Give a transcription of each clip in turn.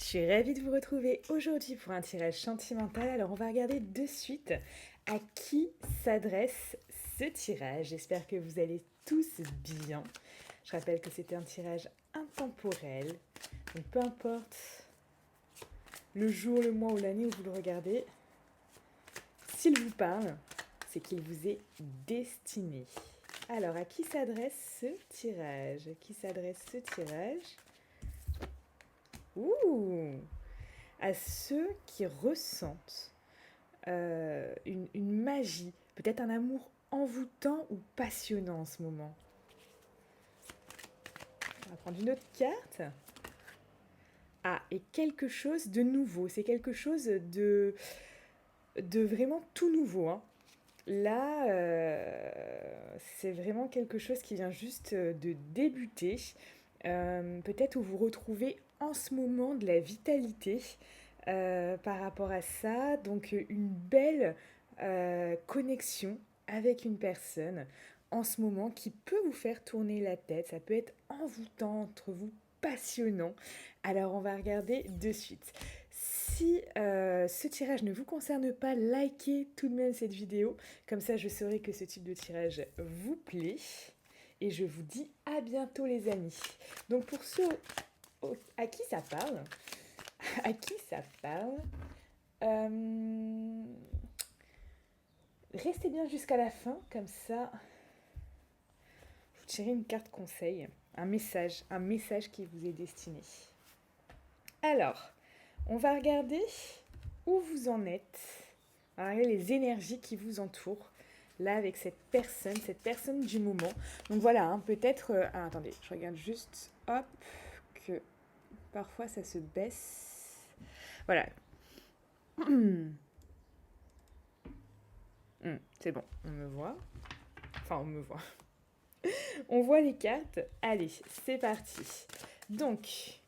Je suis ravie de vous retrouver aujourd'hui pour un tirage sentimental. Alors on va regarder de suite à qui s'adresse ce tirage. J'espère que vous allez tous bien. Je rappelle que c'était un tirage intemporel. Donc peu importe le jour, le mois ou l'année où vous le regardez, s'il vous parle, c'est qu'il vous est destiné. Alors à qui s'adresse ce tirage? Qui s'adresse ce tirage? Ouh! À ceux qui ressentent une magie, peut-être un amour envoûtant ou passionnant en ce moment. On va prendre une autre carte. Ah, et quelque chose de nouveau. C'est quelque chose de vraiment tout nouveau, hein. Là, c'est vraiment quelque chose qui vient juste de débuter. Peut-être où vous retrouvez en ce moment de la vitalité par rapport à ça. Donc une belle connexion avec une personne en ce moment qui peut vous faire tourner la tête. Ça peut être envoûtant entre vous, passionnant. Alors on va regarder de suite. Si ce tirage ne vous concerne pas, likez tout de même cette vidéo. Comme ça, je saurai que ce type de tirage vous plaît. Et je vous dis à bientôt les amis. Donc pour ceux à qui ça parle, à qui ça parle, euh, restez bien jusqu'à la fin, comme ça, je vous tirerai une carte conseil, un message qui vous est destiné. Alors, on va regarder où vous en êtes, on va regarder les énergies qui vous entourent, là avec cette personne du moment. Donc voilà, hein, peut-être... ah, attendez, je regarde juste, hop, que parfois ça se baisse. Voilà. C'est bon, on me voit. Enfin, on me voit. On voit les cartes. Allez, c'est parti. Donc,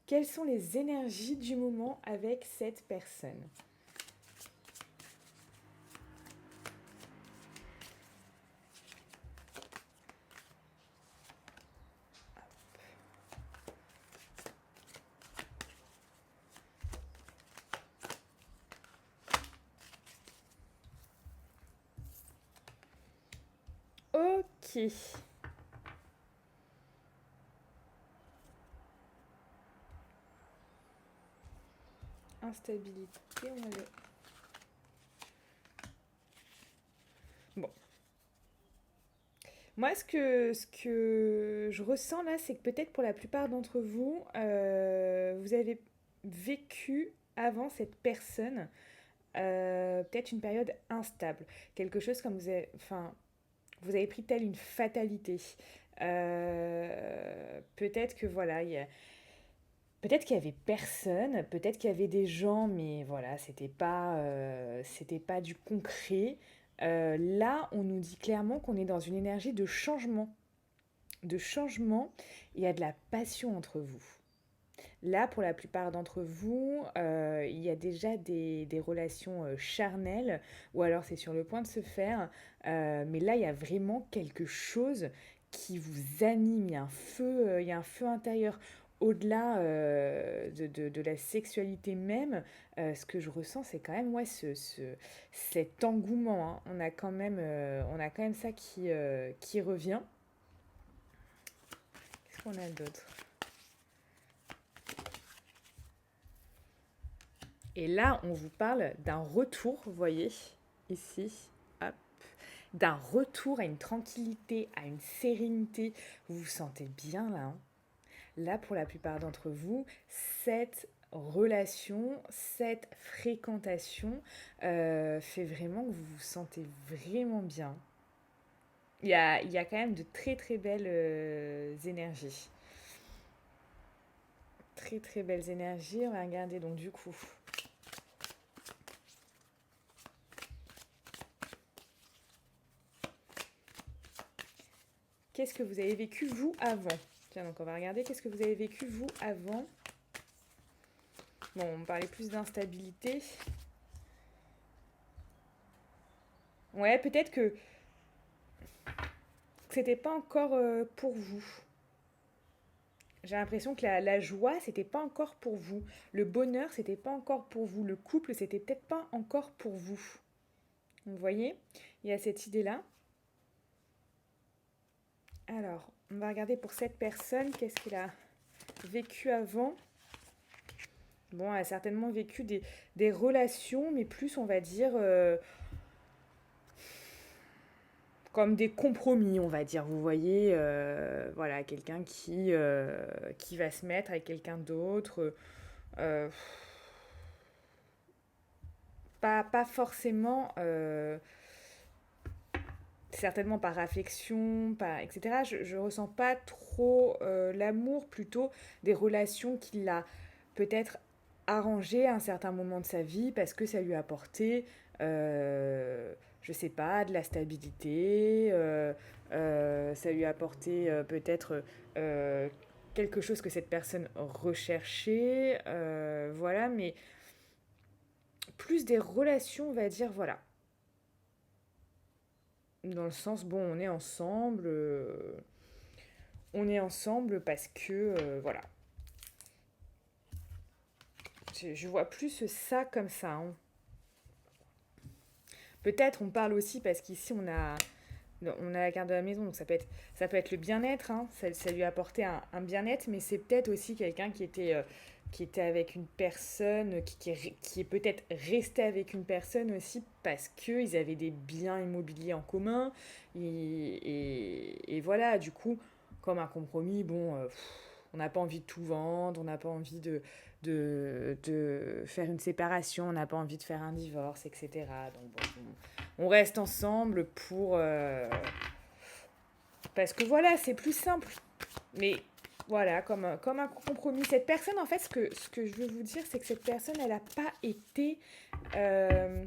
quelles sont les énergies du moment avec cette personne? Ok. Instabilité, on avait... Bon. Moi, ce que je ressens là, c'est que peut-être pour la plupart d'entre vous, vous avez vécu avant cette personne peut-être une période instable. Quelque chose comme enfin, vous avez pris telle une fatalité. Peut-être que voilà, peut-être qu'il y avait personne, peut-être qu'il y avait des gens, mais voilà, c'était pas du concret. Là, on nous dit clairement qu'on est dans une énergie de changement. De changement, il y a de la passion entre vous. Là, pour la plupart d'entre vous, il y a déjà des relations charnelles, ou alors c'est sur le point de se faire, mais là, il y a vraiment quelque chose qui vous anime, il y a un feu intérieur. Au-delà de la sexualité même, ce que je ressens, c'est quand même ouais, cet engouement, hein. On a quand même ça qui revient. Qu'est-ce qu'on a d'autre? Et là, on vous parle d'un retour, vous voyez, ici, hop, d'un retour à une tranquillité, à une sérénité. Vous vous sentez bien là, hein. Là, pour la plupart d'entre vous, cette relation, cette fréquentation fait vraiment que vous vous sentez vraiment bien. Il y a quand même de très très belles énergies. Très très belles énergies. On va regarder donc du coup. Qu'est-ce que vous avez vécu vous avant? Tiens, donc on va regarder qu'est-ce que vous avez vécu vous avant. Bon, on parlait plus d'instabilité. Ouais, peut-être que c'était pas encore pour vous. J'ai l'impression que la joie, c'était pas encore pour vous. Le bonheur, c'était pas encore pour vous. Le couple, c'était peut-être pas encore pour vous. Vous voyez? Il y a cette idée-là. Alors, on va regarder pour cette personne, qu'est-ce qu'il a vécu avant. Bon, elle a certainement vécu des relations, mais plus, on va dire, comme des compromis, on va dire. Vous voyez, voilà, quelqu'un qui va se mettre avec quelqu'un d'autre. euh, pas forcément, certainement par affection, etc. Je ressens pas trop l'amour, plutôt des relations qu'il a peut-être arrangées à un certain moment de sa vie parce que ça lui a apporté, je sais pas, de la stabilité, ça lui a apporté peut-être quelque chose que cette personne recherchait, voilà, mais plus des relations, on va dire, voilà. Dans le sens, bon, on est ensemble parce que, voilà. Je vois plus ça comme ça, hein. Peut-être on parle aussi parce qu'ici on a la carte de la maison, donc ça peut être le bien-être, hein. Ça lui a apporté un bien-être, mais c'est peut-être aussi quelqu'un qui était avec une personne, qui est peut-être resté avec une personne aussi parce qu'ils avaient des biens immobiliers en commun. Et voilà, du coup, comme un compromis, bon, on n'a pas envie de tout vendre, on n'a pas envie de faire une séparation, on n'a pas envie de faire un divorce, etc. Donc bon, on reste ensemble parce que voilà, c'est plus simple. Mais voilà, comme un compromis. Cette personne, en fait, ce que je veux vous dire, c'est que cette personne, elle n'a pas été, euh,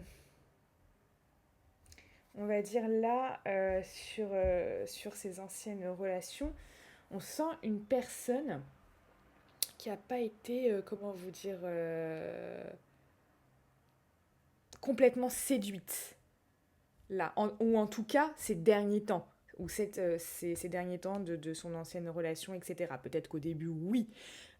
on va dire là, sur ses anciennes relations. On sent une personne qui n'a pas été, comment vous dire, complètement séduite. Là, ou en tout cas ces derniers temps, ou ces derniers temps de son ancienne relation, etc. Peut-être qu'au début, oui.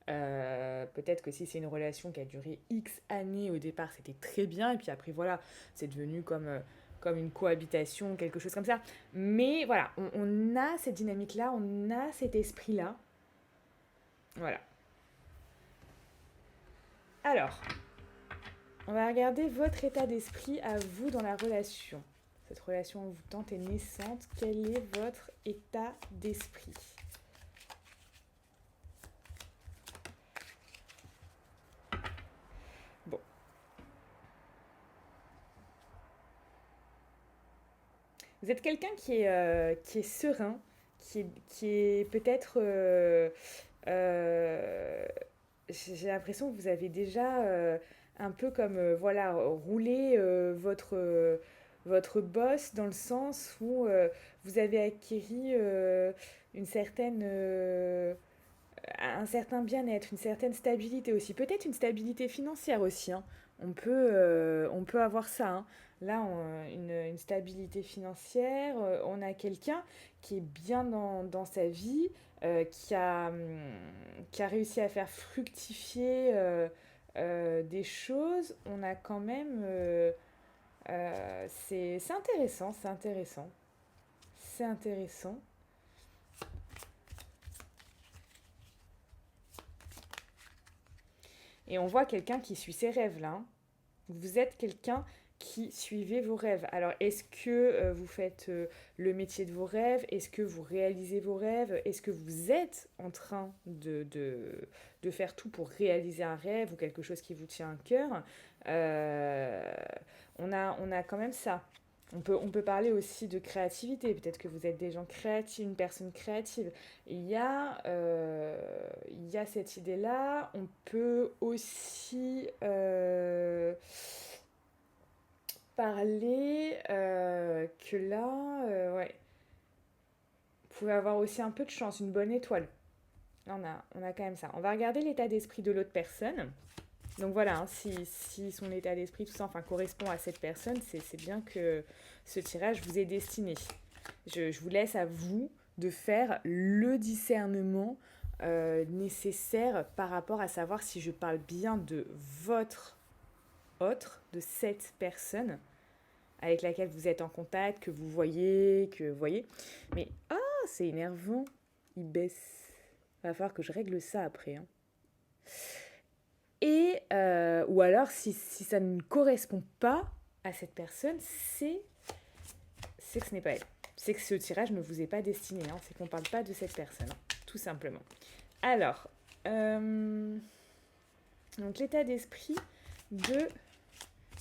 Peut-être que si c'est une relation qui a duré X années, au départ, c'était très bien, et puis après, voilà, c'est devenu comme une cohabitation, quelque chose comme ça. Mais voilà, on a cette dynamique-là, on a cet esprit-là. Voilà. Alors, on va regarder votre état d'esprit à vous dans la relation. Cette relation envoûtante est naissante. Quel est votre état d'esprit? Bon. Vous êtes quelqu'un qui est serein, qui est peut-être... euh, j'ai l'impression que vous avez déjà un peu comme, voilà, roulé votre boss dans le sens où vous avez acquis une certaine... un certain bien-être, une certaine stabilité aussi, peut-être une stabilité financière aussi, hein. On peut avoir ça, hein. Là, une stabilité financière, on a quelqu'un qui est bien dans sa vie, qui a réussi à faire fructifier des choses. On a quand même... c'est intéressant, c'est intéressant. C'est intéressant. Et on voit quelqu'un qui suit ses rêves là, hein. Vous êtes quelqu'un qui suivez vos rêves. Alors, est-ce que vous faites le métier de vos rêves? Est-ce que vous réalisez vos rêves? Est-ce que vous êtes en train de faire tout pour réaliser un rêve ou quelque chose qui vous tient à cœur? Euh, on a quand même ça. On peut parler aussi de créativité. Peut-être que vous êtes des gens créatifs, une personne créative. Il y a cette idée-là. On peut aussi parler que là, ouais, vous pouvez avoir aussi un peu de chance, une bonne étoile. Là, on a quand même ça. On va regarder l'état d'esprit de l'autre personne. Donc voilà, hein, si son état d'esprit, tout ça, enfin, correspond à cette personne, c'est bien que ce tirage vous est destiné. Je vous laisse à vous de faire le discernement nécessaire par rapport à savoir si je parle bien de votre autre, de cette personne avec laquelle vous êtes en contact, que vous voyez. Mais, ah, c'est énervant. Il baisse. Va falloir que je règle ça après, hein. Et, ou alors, si ça ne correspond pas à cette personne, c'est que ce n'est pas elle. C'est que ce tirage ne vous est pas destiné, hein. C'est qu'on ne parle pas de cette personne, hein, tout simplement. Alors, donc l'état d'esprit de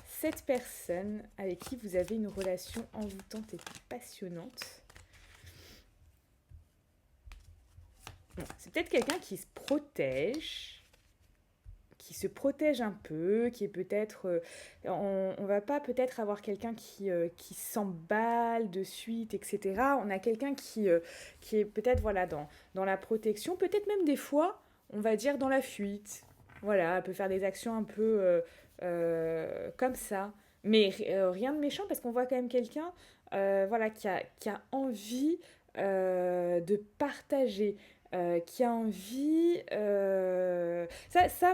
cette personne avec qui vous avez une relation envoûtante et passionnante. Bon, c'est peut-être quelqu'un qui se protège un peu, qui est peut-être... on va pas peut-être avoir quelqu'un qui s'emballe de suite, etc. On a quelqu'un qui est peut-être voilà, dans la protection, peut-être même des fois, on va dire dans la fuite. Voilà, elle peut faire des actions un peu comme ça. Mais rien de méchant parce qu'on voit quand même quelqu'un voilà, qui a envie de partager, qui a envie...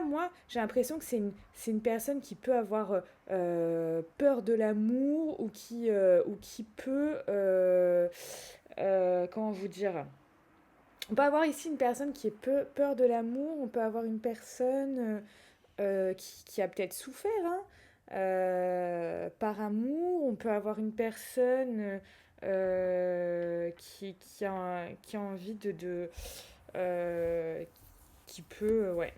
moi, j'ai l'impression que c'est une personne qui peut avoir peur de l'amour ou qui peut... comment vous dire? On peut avoir ici une personne qui est peur de l'amour, on peut avoir une personne qui a peut-être souffert hein, par amour, on peut avoir une personne qui a envie euh, qui peut, ouais.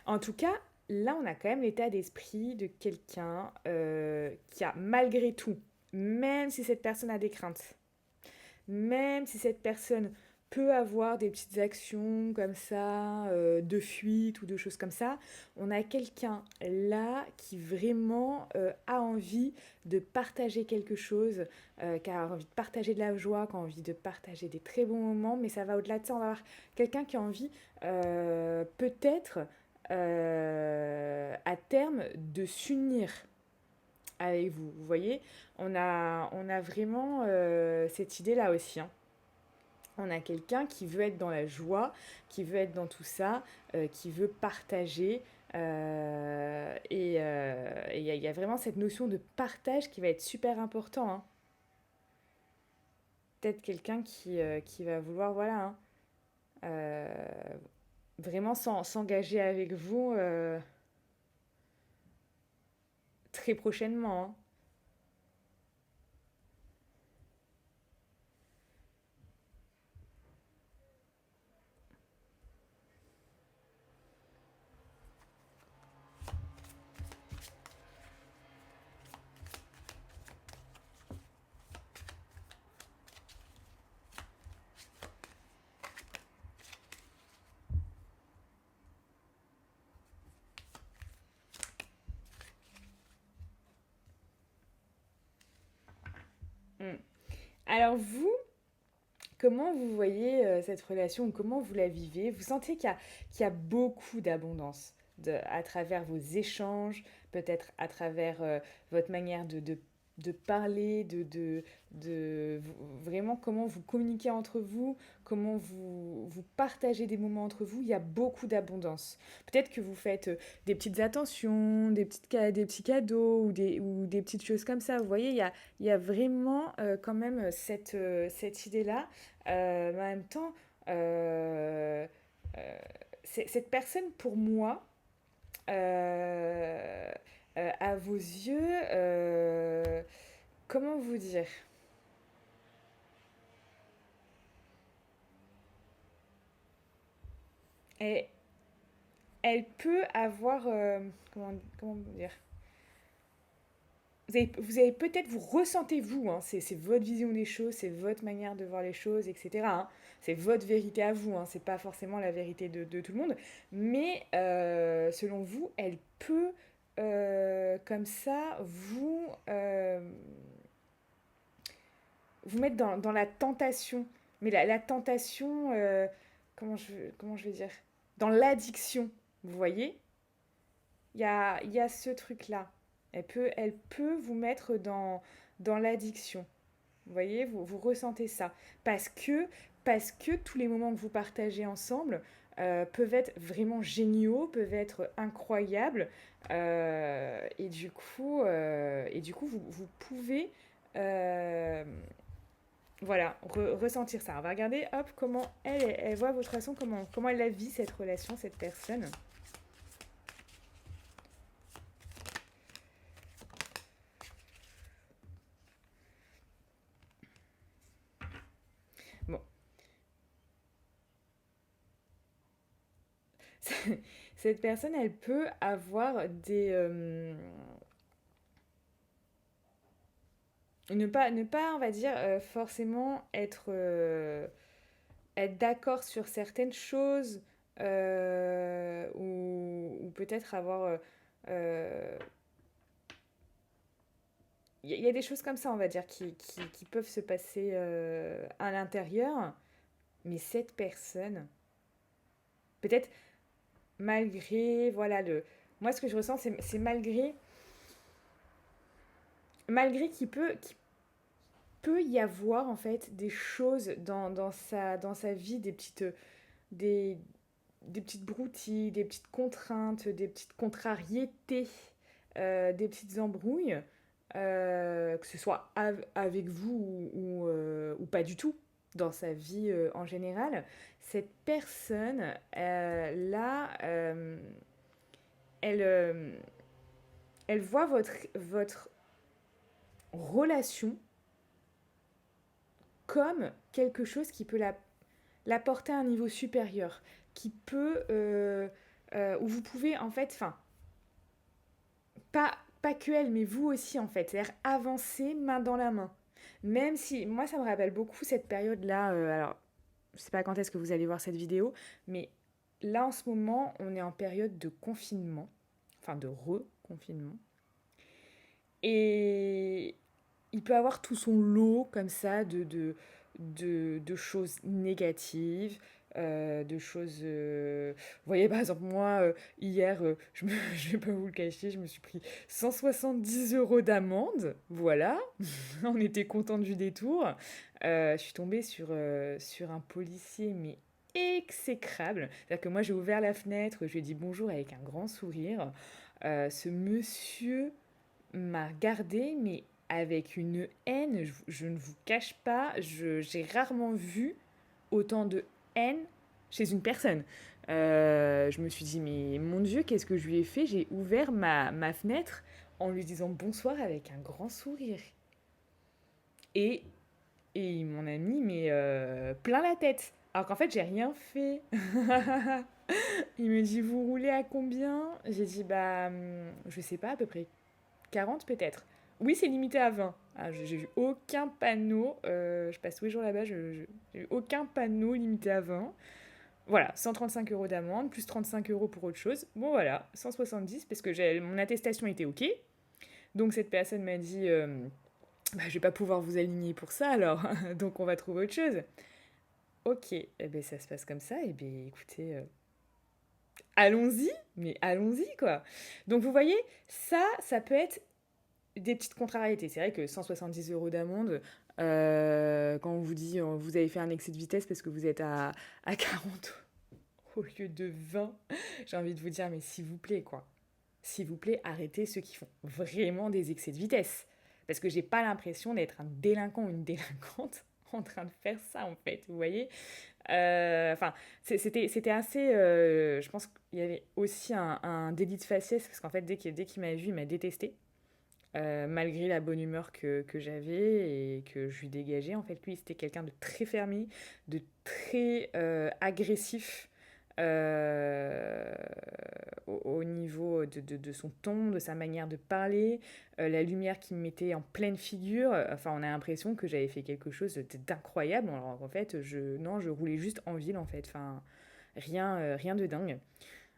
En tout cas, là, on a quand même l'état d'esprit de quelqu'un qui a malgré tout, même si cette personne a des craintes, même si cette personne peut avoir des petites actions comme ça, de fuite ou de choses comme ça, on a quelqu'un là qui vraiment a envie de partager quelque chose, qui a envie de partager de la joie, qui a envie de partager des très bons moments, mais ça va au-delà de ça, on va avoir quelqu'un qui a envie peut-être à terme de s'unir avec vous. Vous voyez, on a vraiment cette idée-là aussi, hein. On a quelqu'un qui veut être dans la joie, qui veut être dans tout ça, qui veut partager. Et y a vraiment cette notion de partage qui va être super important, hein. Peut-être quelqu'un qui va vouloir, voilà, hein, euh, vraiment s'engager avec vous très prochainement, hein. Mm. Alors vous, comment vous voyez cette relation ou comment vous la vivez? Vous sentez qu'il y a beaucoup d'abondance à travers vos échanges, peut-être à travers votre manière de parler, vraiment comment vous communiquez entre vous, comment vous partagez des moments entre vous. Il y a beaucoup d'abondance. Peut-être que vous faites des petites attentions, des petits cadeaux ou des petites choses comme ça. Vous voyez, il y a vraiment quand même cette idée-là. Mais en même temps, euh, euh, cette personne, pour moi, à vos yeux, comment vous dire? Elle, elle peut avoir... comment dire? Vous avez peut-être, vous ressentez vous, hein, c'est votre vision des choses, c'est votre manière de voir les choses, etc., hein. C'est votre vérité à vous, hein, c'est pas forcément la vérité de tout le monde. Mais selon vous, elle peut, comme ça, vous mettre dans la tentation. Mais la tentation, comment je vais dire? Dans l'addiction, vous voyez? Il y a ce truc-là. Elle peut vous mettre dans l'addiction. Vous voyez, vous ressentez ça. Parce que parce que tous les moments que vous partagez ensemble peuvent être vraiment géniaux, peuvent être incroyables. Et du coup, vous pouvez euh, voilà, ressentir ça. On va regarder, hop, comment elle voit votre relation, comment elle la vit, cette relation, cette personne. Bon, cette personne, elle peut avoir ne pas, on va dire, forcément être d'accord sur certaines choses, ou peut-être avoir... Il y a des choses comme ça, on va dire, qui peuvent se passer à l'intérieur, mais cette personne, peut-être malgré, voilà, moi ce que je ressens, c'est malgré qu'il peut y avoir en fait des choses dans sa vie, des, des petites broutilles, des petites contraintes, des petites contrariétés, des petites embrouilles, que ce soit avec vous ou pas du tout dans sa vie en général. Cette personne là, elle, elle voit votre relation comme quelque chose qui peut la porter à un niveau supérieur, qui peut, où vous pouvez en fait, enfin, pas que elle, mais vous aussi en fait, c'est-à-dire avancer main dans la main. Même si, moi ça me rappelle beaucoup cette période-là, alors je sais pas quand est-ce que vous allez voir cette vidéo, mais là en ce moment on est en période de confinement, enfin de reconfinement, et il peut avoir tout son lot comme ça de choses négatives, de choses... Vous voyez, par exemple, moi, hier, je vais pas vous le cacher, je me suis pris 170 € d'amende. Voilà, on était content du détour. Je suis tombée sur un policier, mais exécrable. C'est-à-dire que moi, j'ai ouvert la fenêtre, je lui ai dit bonjour avec un grand sourire. Ce monsieur m'a regardé, mais avec une haine, je ne vous cache pas, j'ai rarement vu autant de haine chez une personne. Je me suis dit, mais mon Dieu, qu'est-ce que je lui ai fait? J'ai ouvert ma fenêtre en lui disant bonsoir avec un grand sourire. Et, et il m'en a mis, mais plein la tête. Alors qu'en fait, j'ai rien fait. Il me dit, vous roulez à combien? J'ai dit, bah, je sais pas, à peu près 40 peut-être. Oui, c'est limité à 20. Ah, j'ai vu aucun panneau. Je passe tous les jours là-bas, j'ai vu aucun panneau limité à 20. Voilà, 135 € d'amende, plus 35 € pour autre chose. Bon, voilà, 170 parce que mon attestation était OK. Donc, cette personne m'a dit bah, je vais pas pouvoir vous aligner pour ça alors. Donc, on va trouver autre chose. OK, eh ben, ça se passe comme ça. Eh bien, écoutez, allons-y, mais allons-y quoi. Donc, vous voyez, ça peut être des petites contrariétés. C'est vrai que 170 € d'amende, quand on vous dit vous avez fait un excès de vitesse parce que vous êtes à 40 au lieu de 20, j'ai envie de vous dire, mais s'il vous plaît, quoi. S'il vous plaît, arrêtez ceux qui font vraiment des excès de vitesse. Parce que j'ai pas l'impression d'être un délinquant ou une délinquante en train de faire ça, en fait, vous voyez. Enfin, c'était assez... je pense qu'il y avait aussi un délit de faciès, parce qu'en fait, dès qu'il m'a vu, il m'a détesté. Malgré la bonne humeur que j'avais et que je lui dégageais. En fait, lui, c'était quelqu'un de très fermé, de très agressif euh, au niveau de son ton, de sa manière de parler, la lumière qu'il me mettait en pleine figure. Enfin, on a l'impression que j'avais fait quelque chose d'incroyable. Alors en fait, non, je roulais juste en ville, en fait. Enfin, rien de dingue.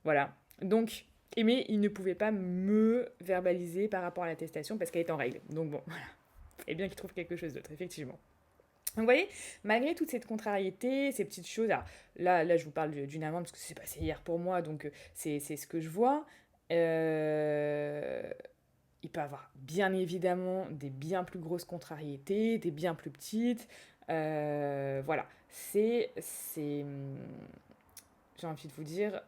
Voilà. Donc, mais il ne pouvait pas me verbaliser par rapport à l'attestation parce qu'elle est en règle. Donc bon, voilà. Et bien qu'il trouve quelque chose d'autre, effectivement. Donc vous voyez, malgré toute cette contrariété, ces petites choses, alors, là je vous parle d'une amende parce que c'est passé hier pour moi, donc c'est ce que je vois. Euh, il peut avoir bien évidemment des bien plus grosses contrariétés, des bien plus petites. Voilà, j'ai envie de vous dire,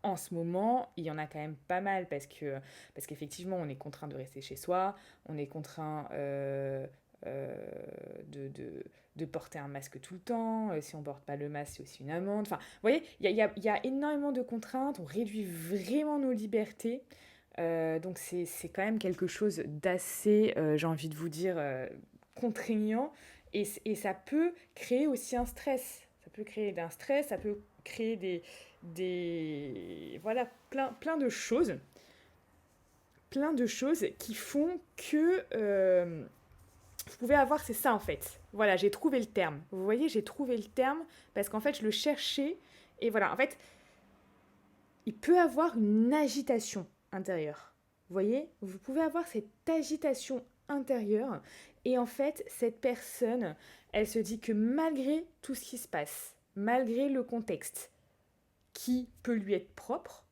en ce moment, il y en a quand même pas mal parce qu'effectivement, on est contraint de rester chez soi, on est contraint euh, de, de, de porter un masque tout le temps. Si on ne porte pas le masque, c'est aussi une amende. Enfin, vous voyez, il y a énormément de contraintes, on réduit vraiment nos libertés. Donc c'est quand même quelque chose d'assez, j'ai envie de vous dire, contraignant. Et ça peut créer aussi un stress. Ça peut créer un stress, ça peut créer voilà, plein de choses qui font que vous pouvez avoir, c'est ça en fait. Voilà, j'ai trouvé le terme. Vous voyez, j'ai trouvé le terme parce qu'en fait, je le cherchais et voilà, en fait, il peut avoir une agitation intérieure. Vous voyez, vous pouvez avoir cette agitation intérieure et en fait, cette personne, elle se dit que malgré tout ce qui se passe, malgré le contexte qui peut lui être propre,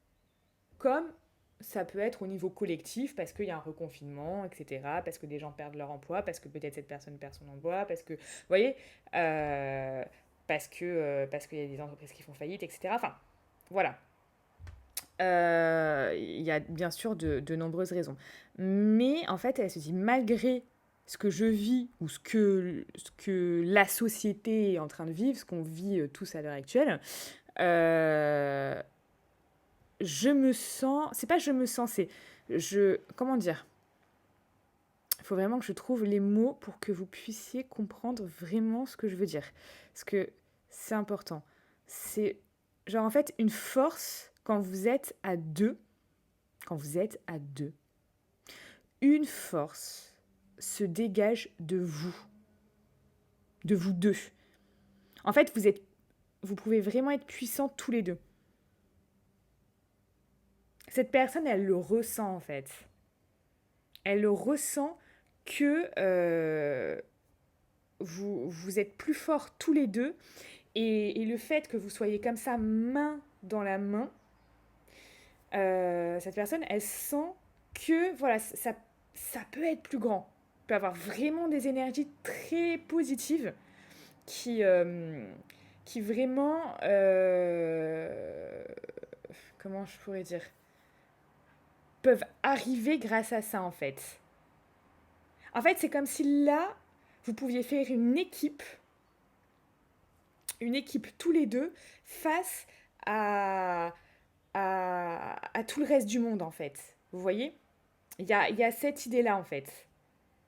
comme ça peut être au niveau collectif parce qu'il y a un reconfinement, etc., parce que des gens perdent leur emploi, parce que peut-être cette personne perd son emploi, parce que, vous voyez, parce qu'il y a des entreprises qui font faillite, etc. Enfin, voilà. Il y a bien sûr de nombreuses raisons. Mais en fait, elle se dit, malgré ce que je vis ou ce que la société est en train de vivre, ce qu'on vit tous à l'heure actuelle, euh, je me sens... C'est pas je me sens, c'est... Comment dire? Il faut vraiment que je trouve les mots pour que vous puissiez comprendre vraiment ce que je veux dire. Parce que c'est important. C'est genre en fait une force quand vous êtes à deux. Quand vous êtes à deux. Une force se dégage de vous. De vous deux. En fait, vous pouvez vraiment être puissants tous les deux. Cette personne, elle le ressent en fait. Elle le ressent que vous êtes plus forts tous les deux. Et le fait que vous soyez comme ça, main dans la main, cette personne, elle sent que voilà, ça peut être plus grand. Elle peut avoir vraiment des énergies très positives qui, qui vraiment... comment je pourrais dire, peuvent arriver grâce à ça en fait. En fait, c'est comme si là, vous pouviez faire une équipe tous les deux face à, à tout le reste du monde en fait. Vous voyez, il y a cette idée-là en fait.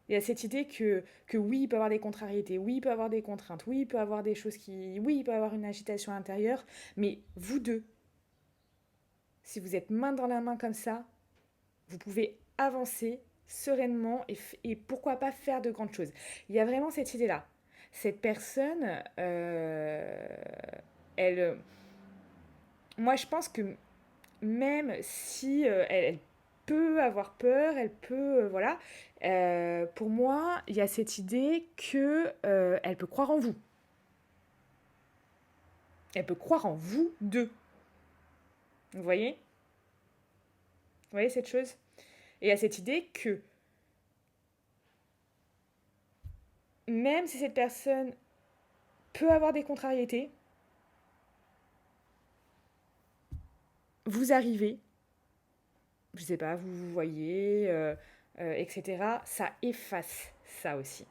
Il y a cette idée que oui, il peut y avoir des contrariétés, oui, il peut y avoir des contraintes, oui, il peut y avoir des choses qui... Oui, il peut y avoir une agitation intérieure, mais vous deux, si vous êtes main dans la main comme ça, vous pouvez avancer sereinement et pourquoi pas faire de grandes choses. Il y a vraiment cette idée-là. Cette personne, elle... Moi, je pense que même si elle peut avoir peur, elle peut... voilà. Pour moi, il y a cette idée que elle peut croire en vous. Elle peut croire en vous deux. Vous voyez? Vous voyez cette chose? Et il y a cette idée que même si cette personne peut avoir des contrariétés, vous arrivez, je sais pas, vous vous voyez, etc. Ça efface ça aussi.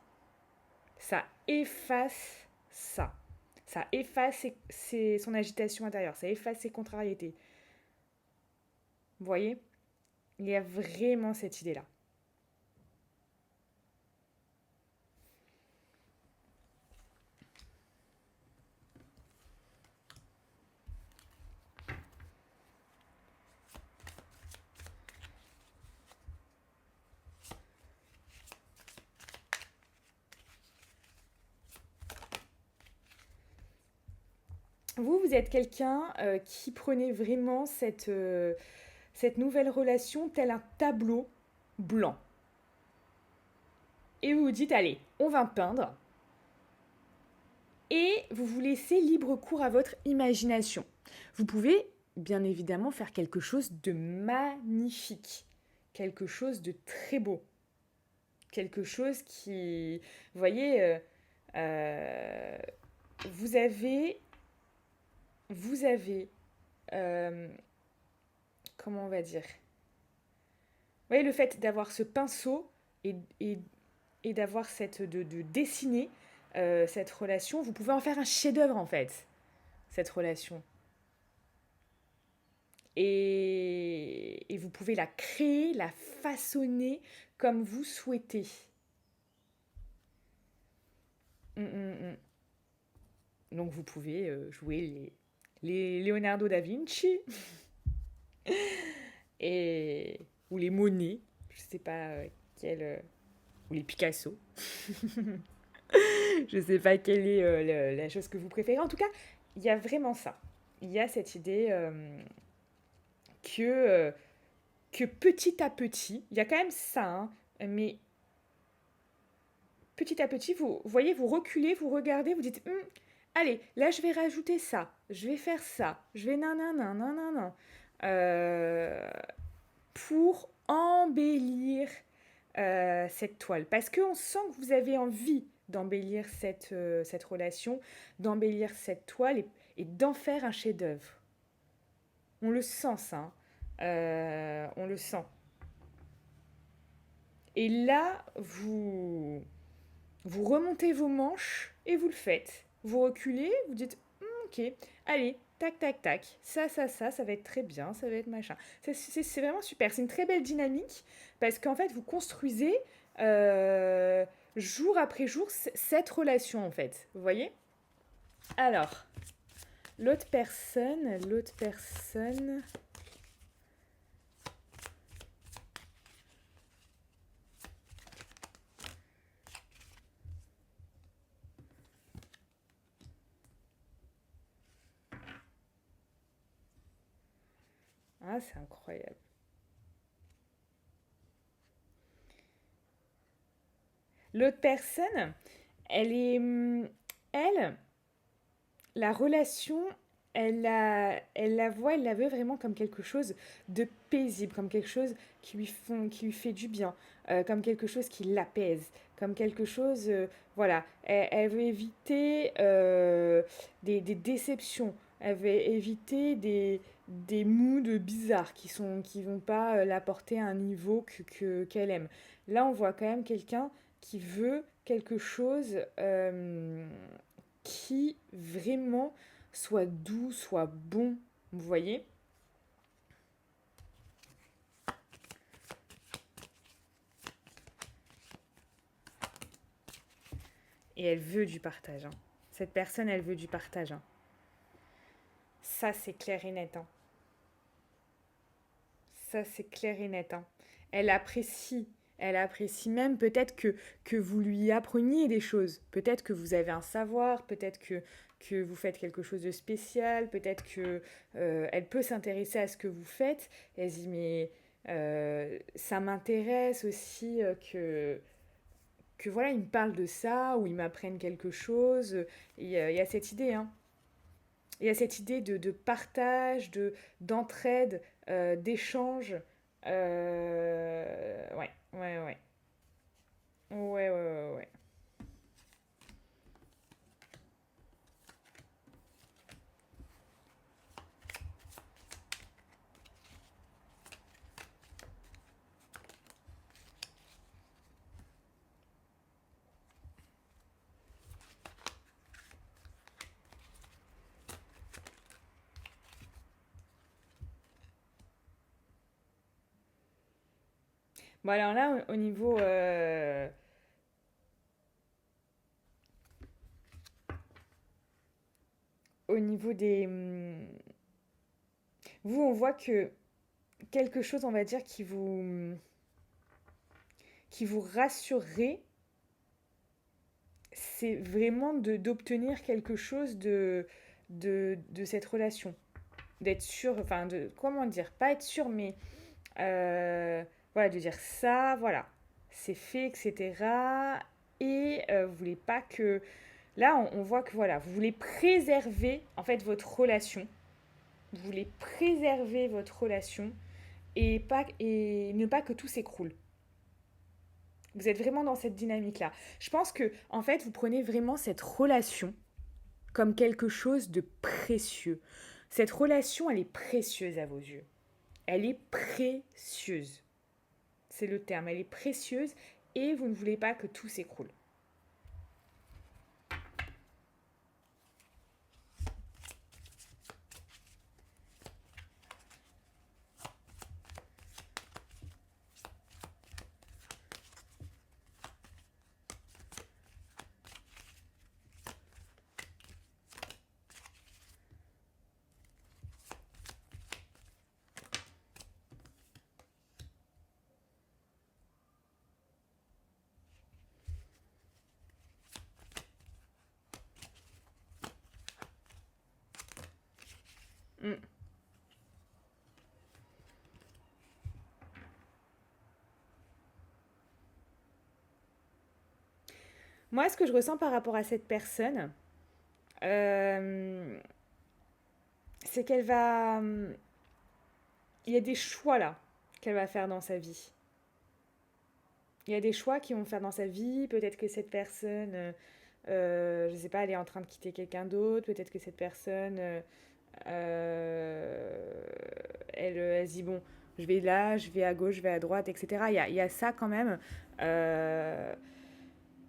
Ça efface ça. Ça efface son agitation intérieure, ça efface ses contrariétés. Vous voyez? Il y a vraiment cette idée-là. Vous êtes quelqu'un qui prenait vraiment cette nouvelle relation tel un tableau blanc. Et vous vous dites, allez, on va peindre. Et vous vous laissez libre cours à votre imagination. Vous pouvez bien évidemment faire quelque chose de magnifique, quelque chose de très beau. quelque chose qui... Vous voyez, euh, vous avez... Vous avez... euh, comment on va dire? Vous voyez, le fait d'avoir ce pinceau et, et, et d'avoir de dessiner cette relation, vous pouvez en faire un chef-d'œuvre en fait, cette relation. Et vous pouvez la créer, la façonner comme vous souhaitez. Mm. Donc vous pouvez jouer les Leonardo da Vinci et, ou les Monet, je sais pas quel, ou les Picasso. Je sais pas quelle est la chose que vous préférez. En tout cas, il y a vraiment ça. Il y a cette idée que, euh, que petit à petit, il y a quand même ça, hein, mais petit à petit, vous voyez, vous reculez, vous regardez, vous dites, allez, là je vais rajouter ça, je vais faire ça, je vais nanana, nanana, euh, pour embellir cette toile. Parce qu'on sent que vous avez envie d'embellir cette relation, d'embellir cette toile et d'en faire un chef-d'œuvre. On le sent, ça. Hein. On le sent. Et là, vous remontez vos manches et vous le faites. Vous reculez, vous dites ok, allez, tac, tac, tac, ça va être très bien, ça va être machin. C'est vraiment super, c'est une très belle dynamique parce qu'en fait, vous construisez euh, jour après jour cette relation en fait. Vous voyez? Alors, l'autre personne. Ah, c'est incroyable. L'autre personne, elle est. Elle, la relation, elle la voit, elle la veut vraiment comme quelque chose de paisible, comme quelque chose qui lui fait du bien, comme quelque chose qui l'apaise, comme quelque chose, voilà, elle veut éviter des déceptions, elle veut éviter des moods bizarres qui vont pas la porter à un niveau qu'elle aime. Là, on voit quand même quelqu'un qui veut quelque chose qui vraiment soit doux, soit bon. Vous voyez? Et elle veut du partage. Hein. Cette personne, elle veut du partage. Hein. Ça, c'est clair et net. Hein. Ça, c'est clair et net. Hein. Elle apprécie. Elle apprécie même peut-être que vous lui appreniez des choses. Peut-être que vous avez un savoir, peut-être que vous faites quelque chose de spécial, peut-être que elle peut s'intéresser à ce que vous faites. Elle se dit, mais ça m'intéresse aussi que voilà, ils me parlent de ça, ou ils m'apprennent quelque chose. Il y a cette idée, hein. Il y a cette idée de partage, d'entraide, d'échange. Ouais, ouais, ouais. Ouais, ouais, ouais, ouais. Bon, alors là, au niveau des... vous, on voit que quelque chose, on va dire, qui vous rassurerait, c'est vraiment d'obtenir quelque chose de cette relation. D'être sûr, enfin, comment dire, pas être sûr, mais voilà, de dire ça, voilà, c'est fait, etc. Et vous voulez pas que... Là, on voit que voilà, vous voulez préserver en fait votre relation. Vous voulez préserver votre relation et ne pas que tout s'écroule. Vous êtes vraiment dans cette dynamique-là. Je pense que, en fait, vous prenez vraiment cette relation comme quelque chose de précieux. Cette relation, elle est précieuse à vos yeux. Elle est précieuse. C'est le terme. Elle est précieuse et vous ne voulez pas que tout s'écroule. Mm. Moi, ce que je ressens par rapport à cette personne, euh, c'est qu'elle va... Il y a des choix là qu'elle va faire dans sa vie. Il y a des choix qui vont faire dans sa vie. Peut-être que cette personne, je ne sais pas, elle est en train de quitter quelqu'un d'autre. Peut-être que cette personne, elle se dit, bon, je vais là, je vais à gauche, je vais à droite, etc. Il y a ça quand même. Euh,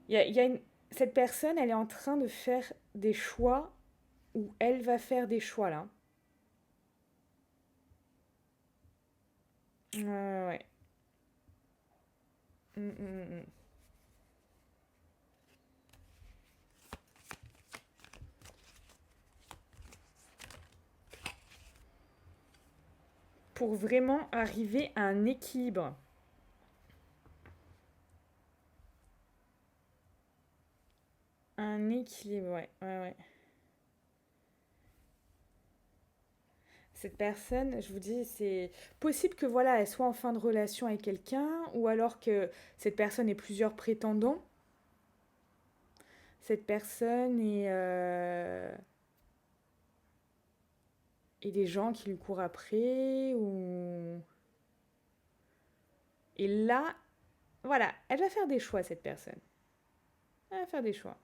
il y a cette personne, elle est en train de faire des choix où elle va faire des choix là. Ouais. Mm, mm, mm. Pour vraiment arriver à un équilibre. Un équilibre, ouais, ouais, ouais. Cette personne, je vous dis, c'est possible que voilà, elle soit en fin de relation avec quelqu'un, ou alors que cette personne ait plusieurs prétendants. Cette personne et des gens qui lui courent après, ou... Et là, voilà, elle va faire des choix, cette personne. Elle va faire des choix.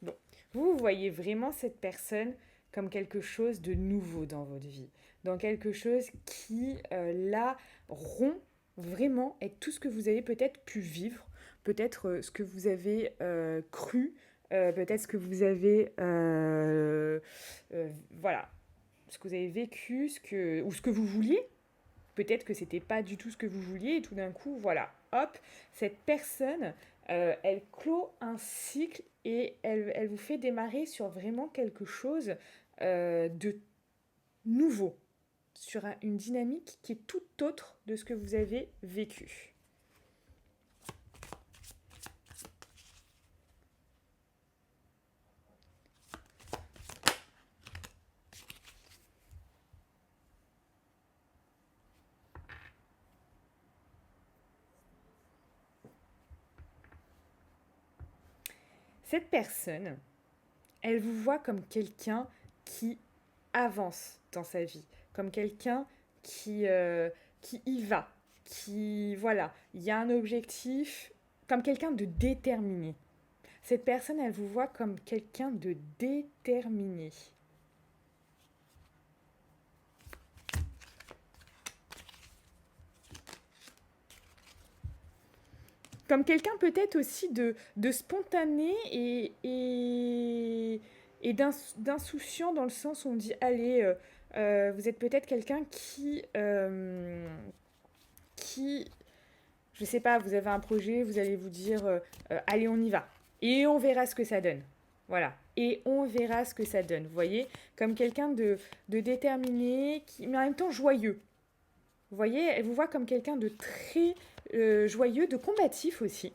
Bon, vous voyez vraiment cette personne comme quelque chose de nouveau dans votre vie, dans quelque chose qui, là, rompt vraiment avec tout ce que vous avez peut-être pu vivre, peut-être ce que vous avez cru, peut-être ce que vous avez, voilà, ce que vous avez vécu, ou ce que vous vouliez. Peut-être que c'était pas du tout ce que vous vouliez et tout d'un coup, voilà, hop, cette personne, elle clôt un cycle et elle vous fait démarrer sur vraiment quelque chose de nouveau, sur une dynamique qui est tout autre de ce que vous avez vécu. Cette personne, elle vous voit comme quelqu'un qui avance dans sa vie, comme quelqu'un qui y va, qui, voilà, il y a un objectif, comme quelqu'un de déterminé. Cette personne, elle vous voit comme quelqu'un de déterminé. Comme quelqu'un peut-être aussi de spontané et d'insouciant dans le sens où on dit, allez, vous êtes peut-être quelqu'un qui, je sais pas, vous avez un projet, vous allez vous dire, allez, on y va. Et on verra ce que ça donne. Voilà. Et on verra ce que ça donne. Vous voyez, comme quelqu'un de déterminé, mais en même temps joyeux. Vous voyez, elle vous voit comme quelqu'un de très joyeux, de combatif aussi.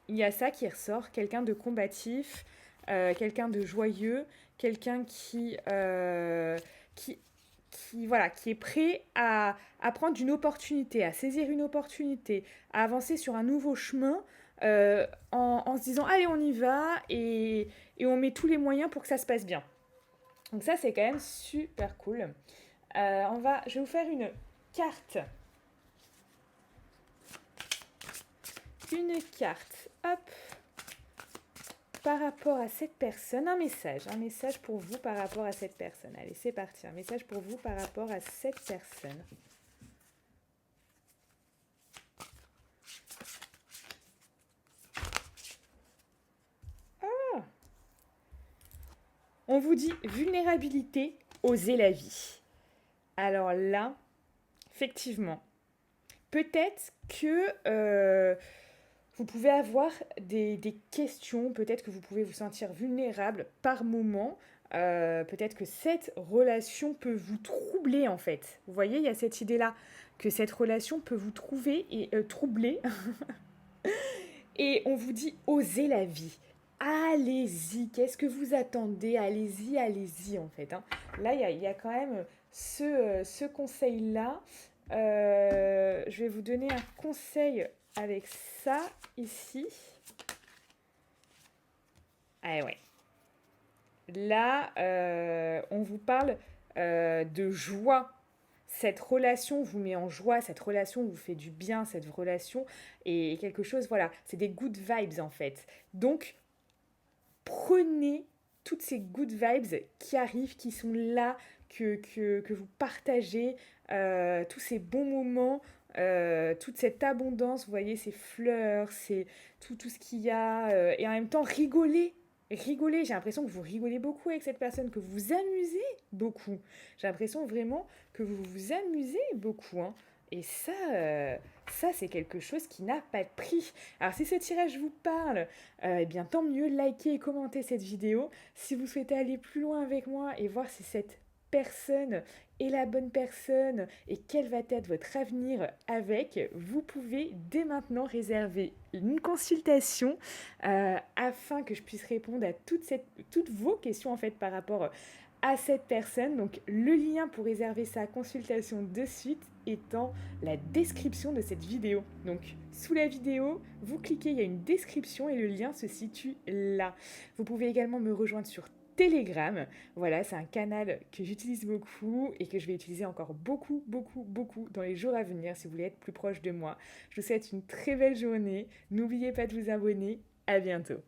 Il y a ça qui ressort, quelqu'un de combatif, quelqu'un de joyeux, quelqu'un qui voilà, qui est prêt à prendre une opportunité, à saisir une opportunité, à avancer sur un nouveau chemin en se disant allez on y va et on met tous les moyens pour que ça se passe bien. Donc ça c'est quand même super cool. Je vais vous faire une carte. Une carte, hop, par rapport à cette personne, un message pour vous par rapport à cette personne. Allez, c'est parti, un message pour vous par rapport à cette personne. Ah, on vous dit vulnérabilité, osez la vie. Alors là, effectivement, peut-être que vous pouvez avoir des questions, peut-être que vous pouvez vous sentir vulnérable par moment. Peut-être que cette relation peut vous troubler en fait. Vous voyez, il y a cette idée-là que cette relation peut vous troubler. Et on vous dit osez la vie. Allez-y, qu'est-ce que vous attendez? Allez-y, allez-y en fait. Hein. Là, il y a quand même ce conseil-là. Je vais vous donner un conseil avec ça ici. Ah ouais. Là, on vous parle de joie. Cette relation vous met en joie, cette relation vous fait du bien, cette relation est quelque chose, voilà, c'est des good vibes en fait. Donc, prenez toutes ces good vibes qui arrivent, qui sont là, que vous partagez, tous ces bons moments, toute cette abondance, vous voyez, ces fleurs, tout ce qu'il y a, et en même temps rigoler. Rigoler, j'ai l'impression que vous rigolez beaucoup avec cette personne, que vous vous amusez beaucoup. J'ai l'impression vraiment que vous vous amusez beaucoup. Hein. Et ça c'est quelque chose qui n'a pas de prix. Alors si ce tirage vous parle, eh bien tant mieux, likez et commentez cette vidéo. Si vous souhaitez aller plus loin avec moi et voir si cette personne est la bonne personne et quel va être votre avenir avec, vous pouvez dès maintenant réserver une consultation afin que je puisse répondre à toutes vos questions en fait par rapport à cette personne. Donc le lien pour réserver sa consultation de suite est dans la description de cette vidéo. Donc sous la vidéo, vous cliquez, il y a une description et le lien se situe là. Vous pouvez également me rejoindre sur Telegram. Voilà, c'est un canal que j'utilise beaucoup et que je vais utiliser encore beaucoup dans les jours à venir si vous voulez être plus proche de moi. Je vous souhaite une très belle journée. N'oubliez pas de vous abonner. À bientôt.